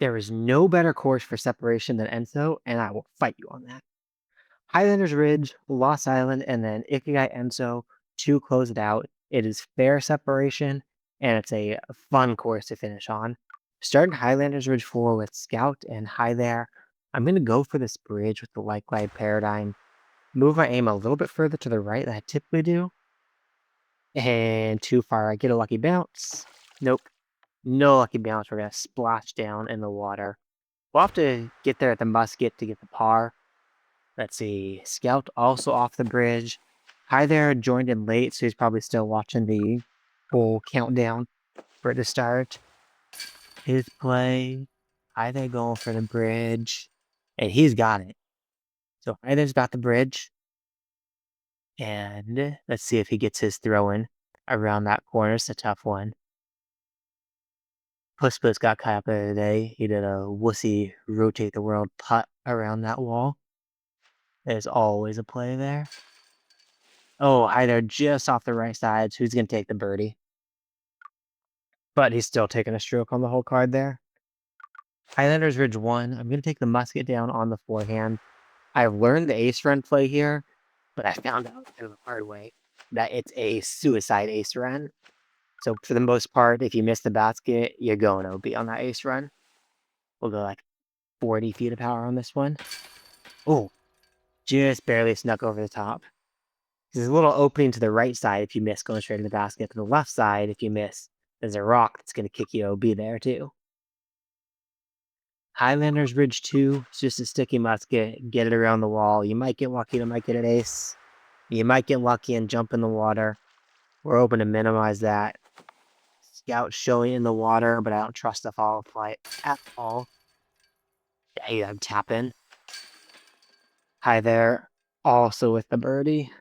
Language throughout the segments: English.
There is no better course for separation than Enso, and I will fight you on that. Highlanders Ridge, Lost Island, and then Ikigai Enso to close it out. It is fair separation, and it's a fun course to finish on. Starting Highlanders Ridge 4 with Scout and Hi There. I'm going to go for this bridge with the Light Glide Paradigm. Move my aim a little bit further to the right than I typically do. And too far, I get a lucky bounce. Nope. No lucky bounce. We're going to splash down in the water. We'll have to get there at the musket to get the par. Let's see. Scout also off the bridge. Hi There joined in late, so he's probably still watching the whole countdown for it to start. His play. Hi There going for the bridge. And he's got it. So Hi There's got the bridge. And let's see if he gets his throw in around that corner. It's a tough one. Puss Puss got caught up there today. He did a wussy rotate the world putt around that wall. There's always a play there. Oh, hi there, just off the right side. So he's going to take the birdie. But he's still taking a stroke on the whole card there. Highlanders Ridge 1. I'm going to take the musket down on the forehand. I've learned the ace run play here, but I found out kind of the hard way that it's a suicide ace run. So for the most part, if you miss the basket, you're going OB on that ace run. We'll go like 40 feet of power on this one. Oh, just barely snuck over the top. There's a little opening to the right side if you miss going straight in the basket. To the left side, if you miss, there's a rock that's going to kick you OB there too. Highlanders Ridge 2, it's just a sticky musket. Get it around the wall. You might get lucky, you might get an ace. You might get lucky and jump in the water. We're hoping to minimize that. Scout showing in the water, but I don't trust the follow flight at all. Yeah, I'm tapping. Hi there, also with the birdie.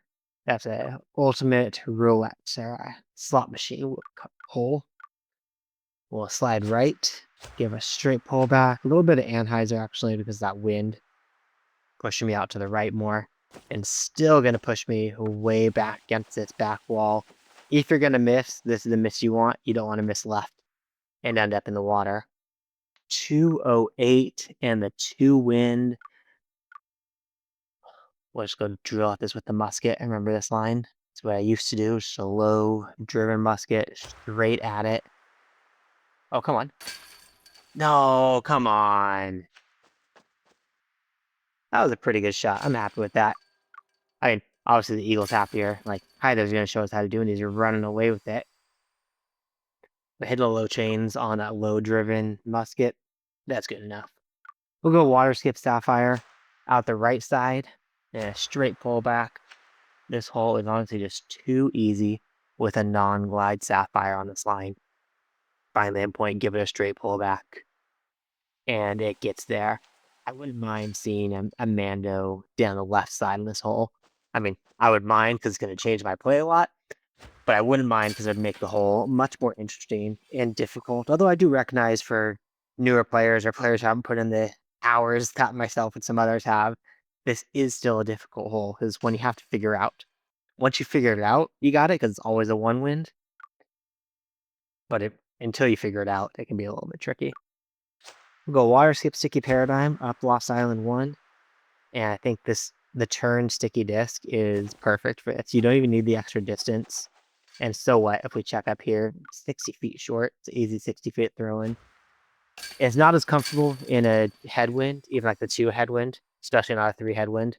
That's a ultimate roulette slot machine hole. We'll slide right, give a straight pull back, a little bit of Anheuser actually because that wind pushing me out to the right more, and still gonna push me way back against this back wall. If you're gonna miss, this is the miss you want. You don't want to miss left and end up in the water. 208 and the 2 wind. We'll just go drill at this with the musket. I remember this line. It's what I used to do. Just a low driven musket straight at it. Oh, come on. No, come on. That was a pretty good shot. I'm happy with that. I mean, obviously the Eagles happier. Like, Hyder's going to show us how to do it. He's running away with it. But hitting the low chains on that low driven musket, that's good enough. We'll go water skip Sapphire out the right side. And a straight pullback. This hole is honestly just too easy with a non-glide Sapphire on this line. Find the endpoint, give it a straight pullback. And it gets there. I wouldn't mind seeing a Mando down the left side in this hole. I mean, I would mind because it's going to change my play a lot. But I wouldn't mind because it would make the hole much more interesting and difficult. Although I do recognize for newer players or players who haven't put in the hours that myself and some others have, this is still a difficult hole because when you have to figure out. Once you figure it out, you got it because it's always a one wind. But until you figure it out, it can be a little bit tricky. We'll go water skip sticky paradigm up Lost Island 1. And I think the turn sticky disc is perfect for this. You don't even need the extra distance. And so what if we check up here, 60 feet short, it's an easy 60 feet throw in. It's not as comfortable in a headwind, even like the 2 headwind, especially not a 3 headwind.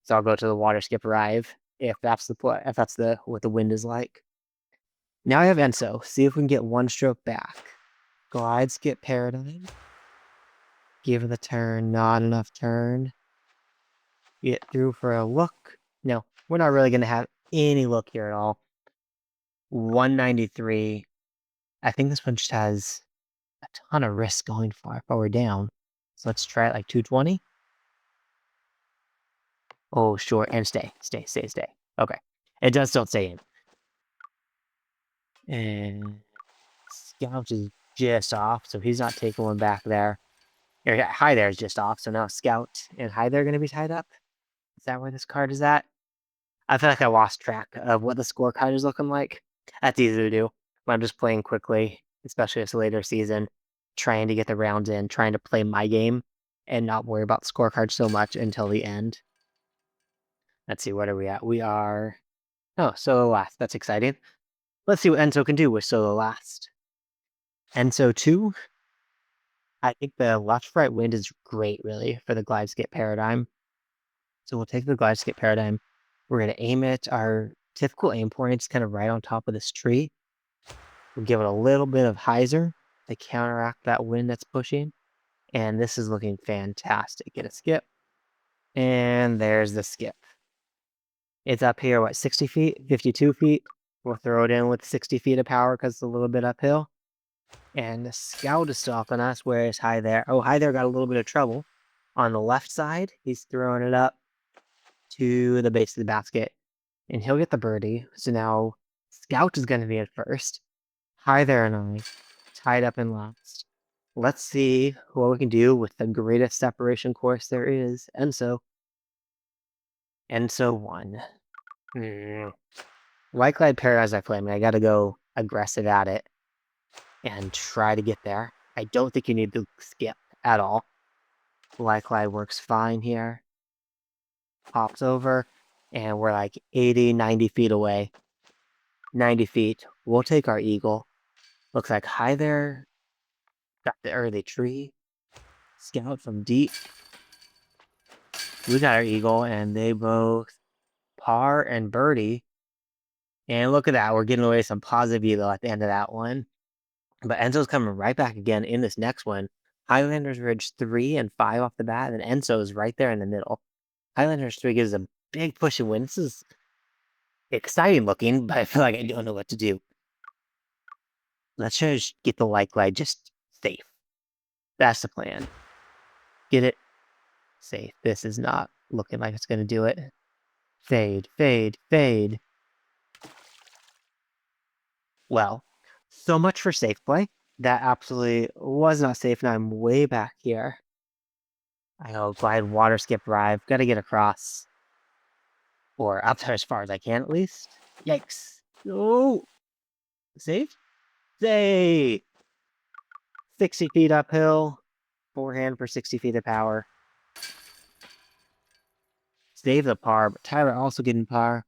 So I'll go to the water skip arrive if that's the play, if that's what the wind is like. Now I have Enso. See if we can get 1 stroke back. Glide skip paradigm. Give the turn, not enough turn. Get through for a look. No, we're not really going to have any look here at all. 193. I think this one just has a ton of risk going forward down. So let's try it like 220. Oh, sure. And stay. Okay. It does still stay in. And Scout is just off, so he's not taking one back there. Hi there is just off, so now Scout and Hi there are going to be tied up. Is that where this card is at? I feel like I lost track of what the scorecard is looking like. That's easy to do when I'm just playing quickly, especially if it's a later season. trying to get the rounds in, trying to play my game, and not worry about scorecards so much until the end. Let's see, what are we at? We are... Oh, solo last. That's exciting. Let's see what Enzo can do with solo last. Enzo 2. I think the left-right wind is great, really, for the glide skip paradigm. So we'll take the glide skip paradigm. We're going to aim it. Our typical aim point's kind of right on top of this tree. We'll give it a little bit of hyzer to counteract that wind that's pushing. And this is looking fantastic. Get a skip. And there's the skip. It's up here, what, 60 feet? 52 feet? We'll throw it in with 60 feet of power because it's a little bit uphill. And the scout is stalking us. Where is High there? Oh, High there got a little bit of trouble. On the left side, he's throwing it up to the base of the basket. And he'll get the birdie. So now Scout is going to be at first. High there and I tied up in last. Let's see what we can do with the greatest separation course there is. Enzo 1. White Glide Paradise I play. I got to go aggressive at it and try to get there. I don't think you need to skip at all. White Glide works fine here. Pops over, and we're like 80, 90 feet away. 90 feet. We'll take our eagle. Looks like High there got the early tree. Scout from deep. We got our eagle, and they both par and birdie. And look at that. We're getting away some positive elo at the end of that one. But Enzo's coming right back again in this next one. Highlander's Ridge 3 and 5 off the bat, and Enzo's right there in the middle. Highlander's 3 gives a big push and win. This is exciting looking, but I feel like I don't know what to do. Let's just get the light glide just safe. That's the plan. Get it safe. This is not looking like it's going to do it. Fade, fade, fade. Well, so much for safe play. That absolutely was not safe. Now I'm way back here. I go glide, water skip, drive. Got to get across. Or up there as far as I can, at least. Yikes. Oh! Safe? Safe! 60 feet uphill. Forehand for 60 feet of power. Save the par, but Tyler also getting par.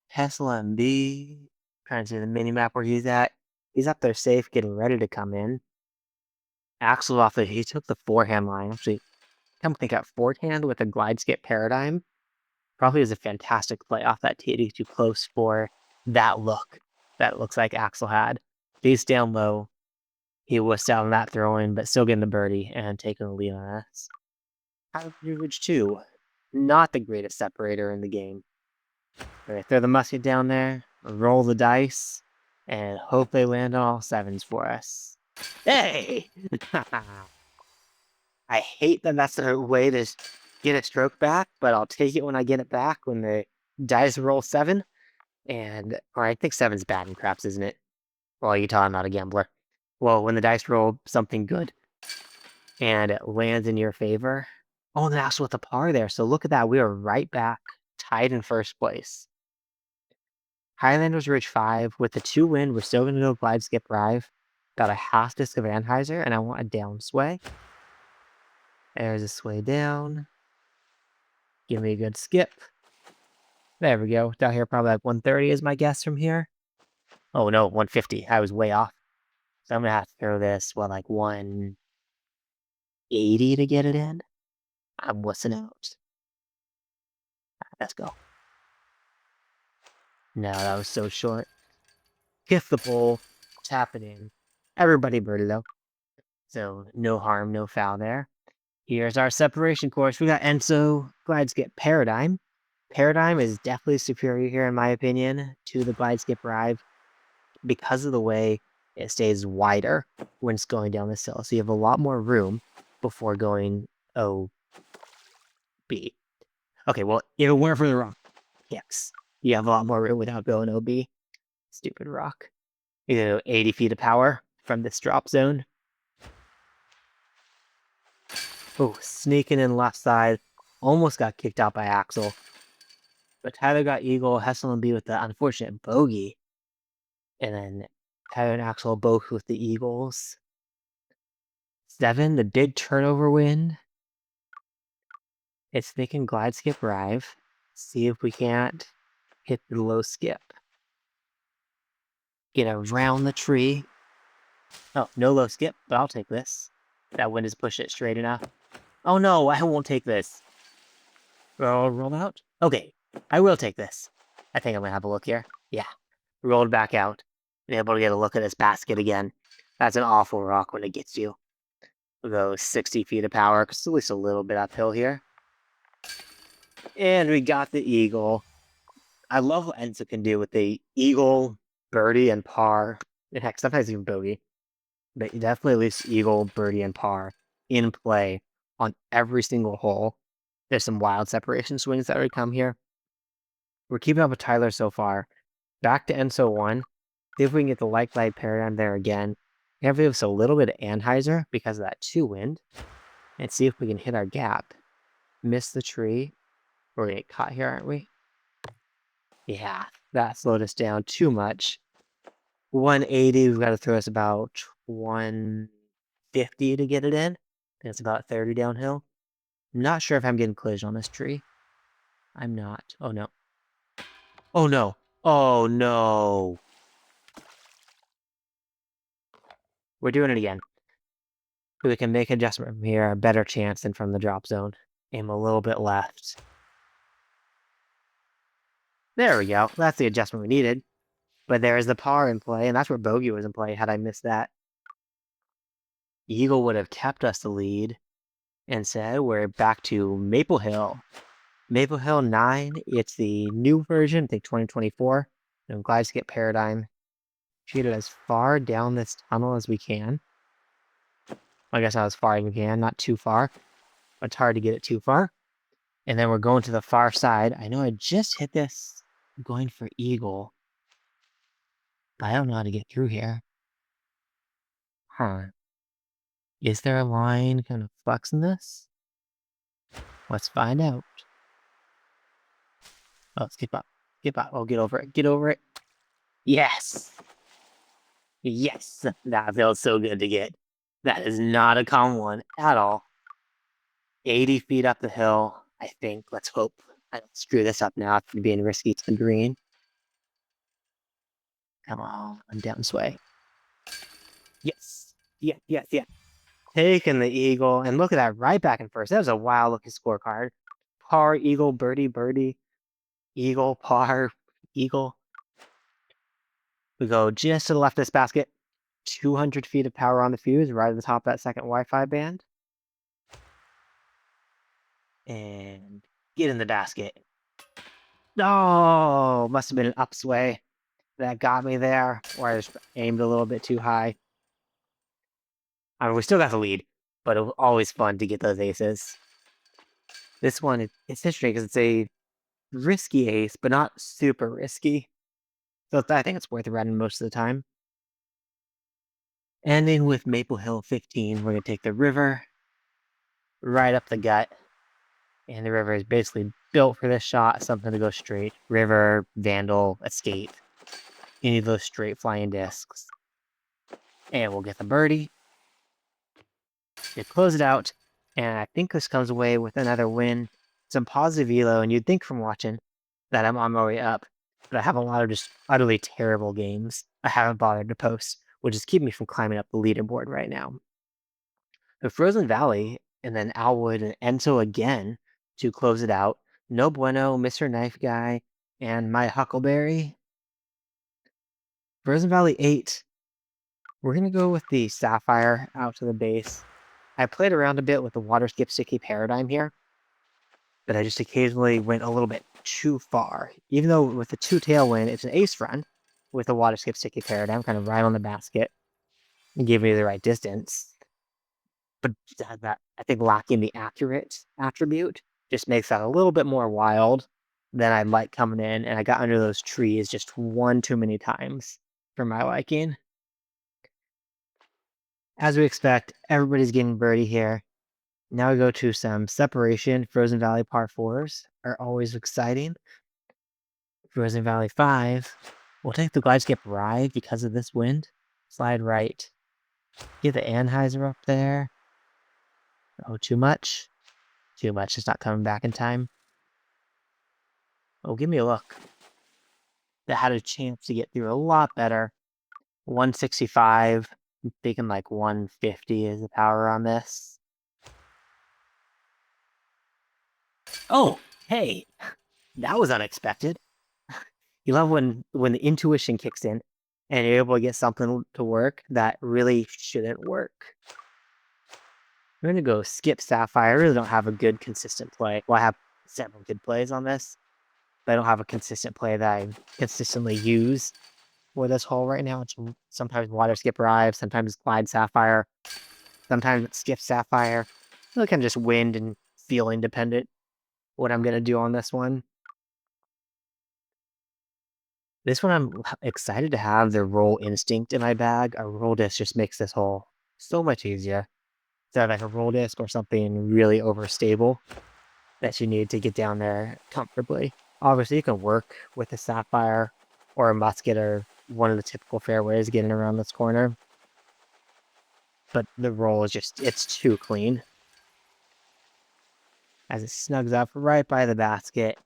Tesla and B. Trying to see the mini map where he's at. He's up there safe, getting ready to come in. Axel off the... He took the forehand line. Actually, come think out forehand with a glide skip paradigm. Probably is a fantastic play off that tee to get too close for that look. That looks like Axel had. He's down low. He was down that throw in, but still getting the birdie and taking the lead on us. Highlander Ridge 2. Not the greatest separator in the game. Right, throw the musket down there, roll the dice, and hope they land on all sevens for us. Hey! I hate that that's the way to get a stroke back, but I'll take it when I get it back when the dice roll 7. Or I think 7's bad in craps, isn't it? Well, Utah, I'm not a gambler. Well, when the dice roll something good and it lands in your favor. Oh, and that's with a par there. So look at that. We are right back, tied in first place. Highlanders Ridge 5 with the 2 win. We're still going to go glide skip drive. Got a half disc of Anheuser, and I want a down sway. There's a sway down. Give me a good skip. There we go. Down here, probably like 130 is my guess from here. Oh no, 150. I was way off. So I'm going to have to throw this, like 180 to get it in. I'm wussing out. Let's go. No, that was so short. Kiss the pole. Tap it in. Everybody birdie though. So no harm, no foul there. Here's our separation course. We got Enzo glide skip paradigm. Paradigm is definitely superior here, in my opinion, to the glide skip drive because of the way it stays wider when it's going down this hill. So you have a lot more room before going OB. Okay, well, if it weren't for the rock kicks, you have a lot more room without going OB. Stupid rock. 80 feet of power from this drop zone. Oh, sneaking in left side. Almost got kicked out by Axel. But Tyler got eagle, Hessel and B with the unfortunate bogey. And then Tyler and Axel both with the eagles. 7, the big turnover wind. It's thinking glide skip drive. See if we can't hit the low skip. Get around the tree. Oh, no low skip, but I'll take this. That wind is pushing it straight enough. Oh no, I won't take this. Roll out? Okay, I will take this. I think I'm gonna have a look here. Yeah, rolled back out. Be able to get a look at this basket again. That's an awful rock when it gets you. We'll go 60 feet of power, because it's at least a little bit uphill here. And we got the eagle. I love what Enzo can do with the eagle, birdie, and par. And heck, sometimes even bogey. But definitely at least eagle, birdie, and par in play on every single hole. There's some wild separation swings that would come here. We're keeping up with Tyler so far. Back to Enzo 1. See if we can get the light glide paradigm there again. Have us a little bit of Anheuser because of that 2 wind. And see if we can hit our gap. Miss the tree. We're gonna get caught here, aren't we? Yeah, that slowed us down too much. 180, we've got to throw us about 150 to get it in. It's about 30 downhill. I'm not sure if I'm getting collision on this tree. I'm not. Oh no. Oh no. Oh no. We're doing it again. We can make adjustment from here, a better chance than from the drop zone. Aim a little bit left. There we go. That's the adjustment we needed. But there's the par in play, and that's where bogey was in play had I missed that. Eagle would have kept us the lead. And said we're back to Maple Hill. Maple Hill 9, it's the new version, I think 2024. And glide skip paradigm. Shoot it as far down this tunnel as we can. I guess not as far as we can, not too far. It's hard to get it too far. And then we're going to the far side. I know I just hit this going for eagle. But I don't know how to get through here. Huh. Is there a line kind of flexing this? Let's find out. Oh, skip up. Skip up. Oh, get over it. Get over it. Yes. Yes. That feels so good to get. That is not a common one at all. 80 feet up the hill, I think. Let's hope I don't screw this up now after being risky to the green. Come on, down sway. Yes. Yeah, yes, yeah. Taking the eagle. And look at that, right back in first. That was a wild looking scorecard. Par, eagle, birdie, birdie. Eagle, par, eagle. We go just to the left of this basket. 200 feet of power on the fuse, right at the top of that second Wi-Fi band. And get in the basket. Oh, must have been an upsway that got me there, or I just aimed a little bit too high. I mean, we still got the lead, but it was always fun to get those aces. This one, it's interesting because it's a risky ace, but not super risky. So I think it's worth running most of the time. Ending with Maple Hill 15, we're going to take the river right up the gut. And the river is basically built for this shot, something to go straight. River, Vandal, Escape. Any of those straight flying discs. And we'll get the birdie. You close it out. And I think this comes away with another win. Some positive elo, and you'd think from watching that I'm on my way up. But I have a lot of just utterly terrible games I haven't bothered to post, which is keeping me from climbing up the leaderboard right now. The Frozen Valley, and then Alwood and Enzo again to close it out. No Bueno, Mr. Knife Guy, and my Huckleberry. Frozen Valley 8. We're going to go with the Sapphire out to the base. I played around a bit with the Water Skip Sticky Paradigm here, but I just occasionally went a little bit too far. Even though with the 2 tailwind, it's an ace run with the Water Skip Sticky Paradigm, kind of right on the basket, and gave me the right distance. But that, I think lacking the accurate attribute just makes that a little bit more wild than I'd like coming in, and I got under those trees just one too many times for my liking. As we expect, everybody's getting birdie here. Now we go to some separation. Frozen Valley par 4s are always exciting. Frozen Valley 5. We'll take the glide skip ride because of this wind. Slide right. Get the Anheuser up there. Oh, too much? Too much. It's not coming back in time. Oh, give me a look. That had a chance to get through a lot better. 165. I'm thinking like 150 is the power on this. Oh, hey, that was unexpected. You love when the intuition kicks in and you're able to get something to work that really shouldn't work. I'm gonna go skip Sapphire. I really don't have a good consistent play. Well, I have several good plays on this, but I don't have a consistent play that I consistently use for this hole right now. It's sometimes Water Skip Rive, sometimes Glide Sapphire, sometimes it skips Sapphire. Really kind of just wind and feeling dependent what I'm gonna do on this one. This one I'm excited to have the Roll Instinct in my bag. A Roll Disc just makes this hole so much easier. Instead of like a Roll Disc or something really overstable that you need to get down there comfortably. Obviously, you can work with a Sapphire or a Musket or one of the typical fairways getting around this corner. But the roll is just, it's too clean. As it snugs up right by the basket.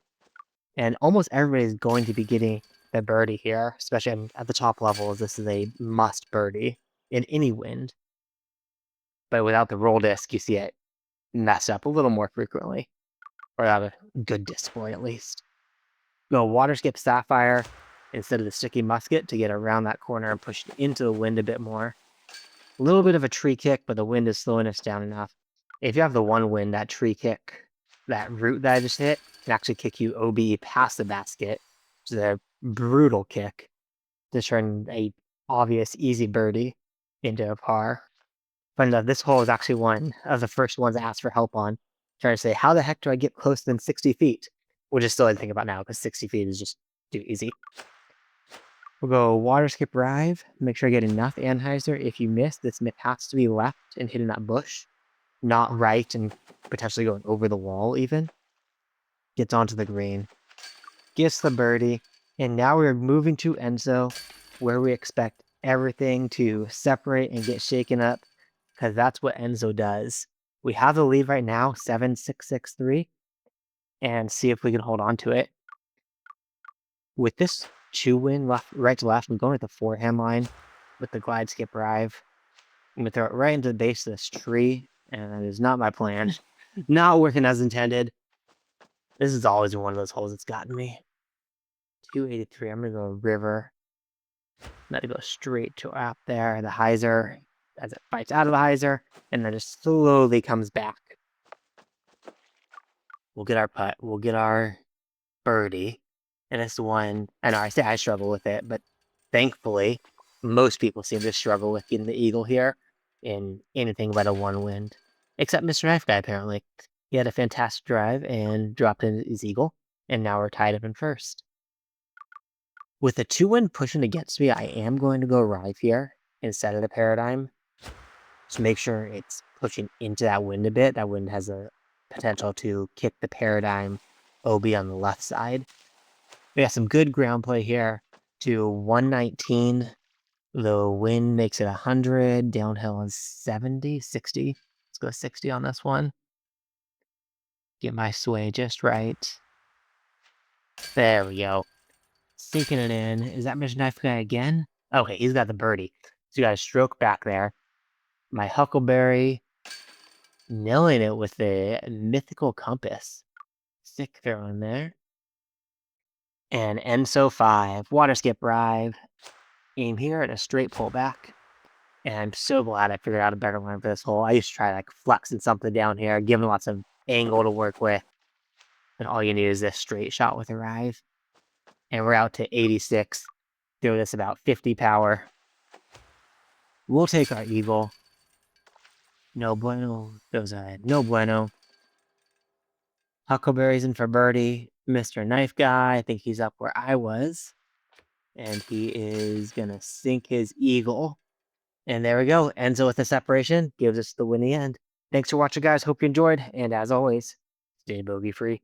And almost everybody's going to be getting the birdie here, especially at the top levels. This is a must birdie in any wind. But without the roll disc, you see it mess up a little more frequently. Or have a good display at least. Go Water Skip Sapphire instead of the sticky musket to get around that corner and push it into the wind a bit more. A little bit of a tree kick, but the wind is slowing us down enough. If you have the one wind, that tree kick, that root that I just hit, can actually kick you OB past the basket, which is a brutal kick to turn a obvious easy birdie into a par. But this hole is actually one of the first ones I asked for help on. Trying to say, how the heck do I get closer than 60 feet? Which is still I think about now, because 60 feet is just too easy. We'll go Water Skip Rive. Make sure I get enough Anheuser. If you miss, this has to be left and hitting that bush, not right and potentially going over the wall even. Gets onto the green. Gets the birdie. And now we're moving to Enzo, where we expect everything to separate and get shaken up, because that's what Enzo does. We have the lead right now, 7-6-6-3, and see if we can hold on to it. With this 2-win left, right to left, I'm going with the forehand line with the Glide Skip Rive. I'm going to throw it right into the base of this tree, and that is not my plan. Not working as intended. This is always one of those holes that's gotten me. 283, I'm going to go river. I'm going to go straight to up there, the hyzer, as it fights out of the hyzer, and then just slowly comes back. We'll get our putt, we'll get our birdie, and it's the one, I know I say I struggle with it, but thankfully, most people seem to struggle with getting the eagle here in anything but a one wind. Except Mr. Knife Guy, apparently. He had a fantastic drive and dropped in his eagle, and now we're tied up in first. With the 2-wind pushing against me, I am going to go Rive here instead of the Paradigm. To make sure it's pushing into that wind a bit. That wind has a potential to kick the Paradigm OB on the left side. We got some good ground play here to 119. The wind makes it 100. Downhill is 70, 60. Let's go 60 on this one. Get my sway just right. There we go. Sinking it in. Is that Mr. Knife Guy again? Okay, he's got the birdie. So you got a stroke back there. My Huckleberry nailing it with the mythical compass. Sick throw in there. And Enso 5. Water Skip Rive. Aim here at a straight pullback. And I'm so glad I figured out a better line for this hole. I used to try like flexing something down here, giving lots of angle to work with. And all you need is this straight shot with a Rive. And we're out to 86. Throw this about 50 power. We'll take our eagle. No bueno. Goes ahead. No bueno. Huckleberry's in for birdie. Mr. Knife Guy, I think he's up where I was. And he is going to sink his eagle. And there we go. Enzo with the separation gives us the win in the end. Thanks for watching, guys. Hope you enjoyed. And as always, stay bogey free.